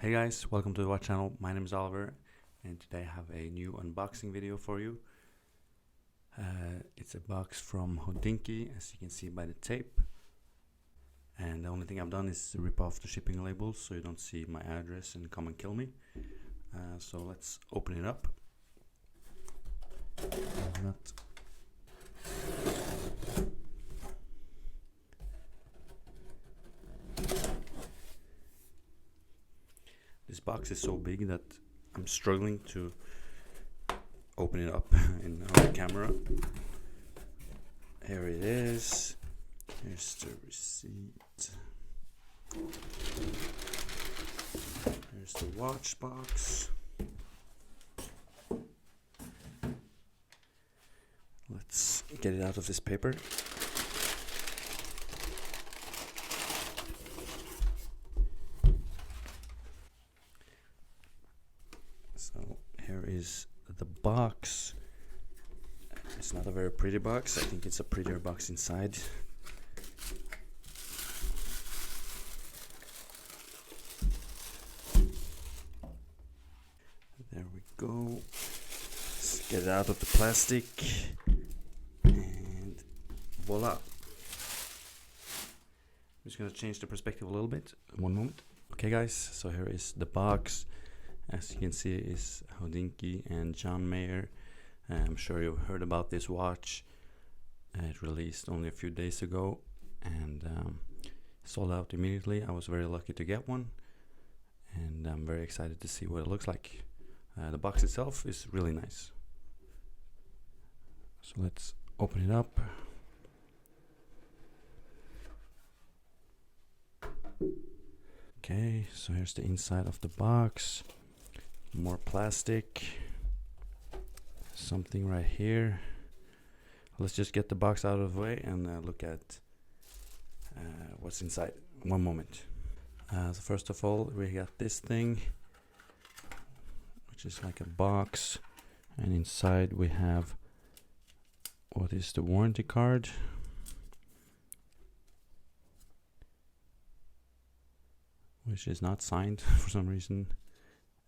Hey guys, welcome to the Watch channel. My name is Oliver, and today I have a new unboxing video for you. It's a box from Hodinkee, as you can see by the tape. And the only thing I've done is rip off the shipping labels so you don't see my address and come and kill me. So let's open it up. This box is so big that I'm struggling to open it up on the camera. Here it is. Here's the receipt. Here's the watch box. Let's get it out of this paper. So here is the box. It's not a very pretty box. I think it's a prettier box inside. There we go. Let's get it out of the plastic. And voila. I'm just going to change the perspective a little bit. One moment. Okay guys, so here is the box. As you can see, is Hodinkee and John Mayer. I'm sure you've heard about this watch. It released only a few days ago and sold out immediately. I was very lucky to get one, and I'm very excited to see what it looks like. The box itself is really nice. So let's open it up. Okay, so here's the inside of the box. More plastic. Something right here. Let's just get the box out of the way and look at what's inside. One moment. So first of all, we got this thing, which is like a box, and inside we have what is the warranty card. Which is not signed for some reason.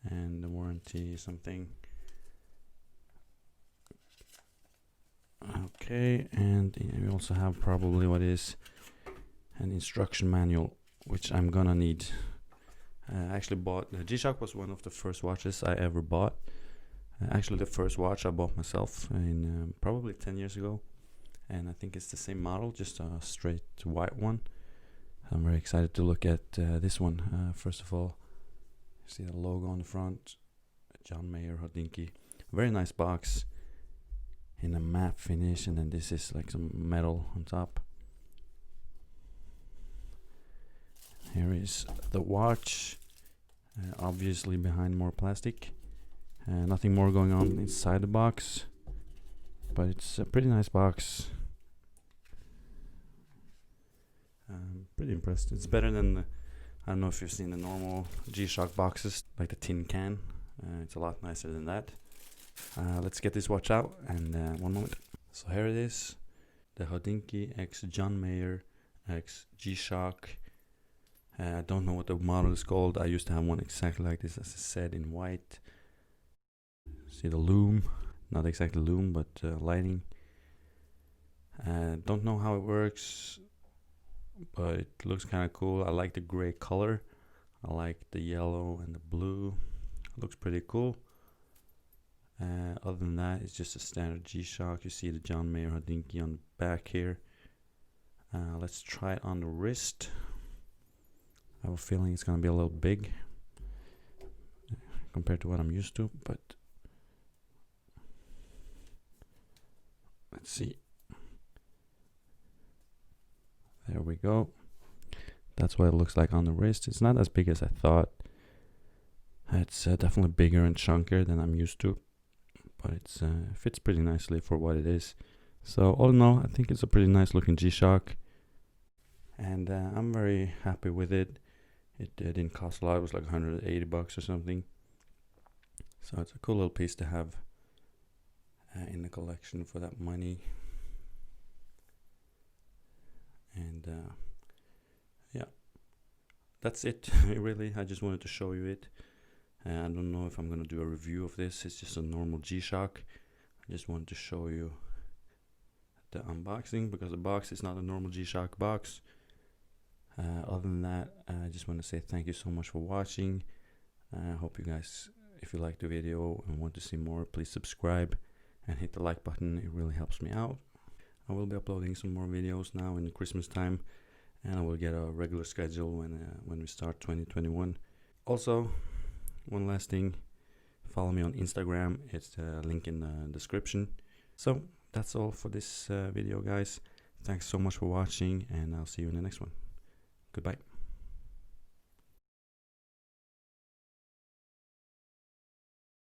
And the warranty something. Okay, and we also have probably what is an instruction manual, which I'm gonna need. I actually bought the G-Shock was one of the first watches I ever bought. Actually, the first watch I bought myself in probably 10 years ago, and I think it's the same model, just a straight white one. I'm very excited to look at this one. First of all, see the logo on the front, John Mayer Hodinkee. Very nice box in a matte finish, and then this is like some metal on top. Here is the watch, obviously behind more plastic. Nothing more going on inside the box, but it's a pretty nice box. Pretty impressed. It's better than the, I don't know if you've seen the normal G-Shock boxes, like the tin can. It's a lot nicer than that. Let's get this watch out, and one moment. So here it is, the Hodinkee X John Mayer X G-Shock. I don't know what the model is called. I used to have one exactly like this, as I said, in white. See the loom, not exactly loom, but lining. Don't know how it works, but it looks kind of cool. I like the gray color. I like the yellow and the blue. It looks pretty cool. Other than that, it's just a standard G-Shock. You see the John Mayer Hodinkee on the back here. Let's try it on the wrist. I have a feeling it's going to be a little big compared to what I'm used to, but let's see. There we go. That's what it looks like on the wrist. It's not as big as I thought. It's definitely bigger and chunkier than I'm used to, but it fits pretty nicely for what it is. So all in all, I think it's a pretty nice looking G-Shock, and I'm very happy with it. It didn't cost a lot. It was like 180 bucks or something. So it's a cool little piece to have in the collection for that money. And yeah, that's it. Really, I just wanted to show you it. I don't know if I'm gonna do a review of this. It's just a normal G-Shock. I just wanted to show you the unboxing because the box is not a normal G-Shock box. Other than that, I just want to say thank you so much for watching. I hope you guys, if you like the video and want to see more, please subscribe and hit the like button. It really helps me out. I will be uploading some more videos now in Christmas time, and I will get a regular schedule when we start 2021. Also, one last thing, follow me on Instagram. It's the link in the description. So that's all for this video, guys. Thanks so much for watching, and I'll see you in the next one. Goodbye.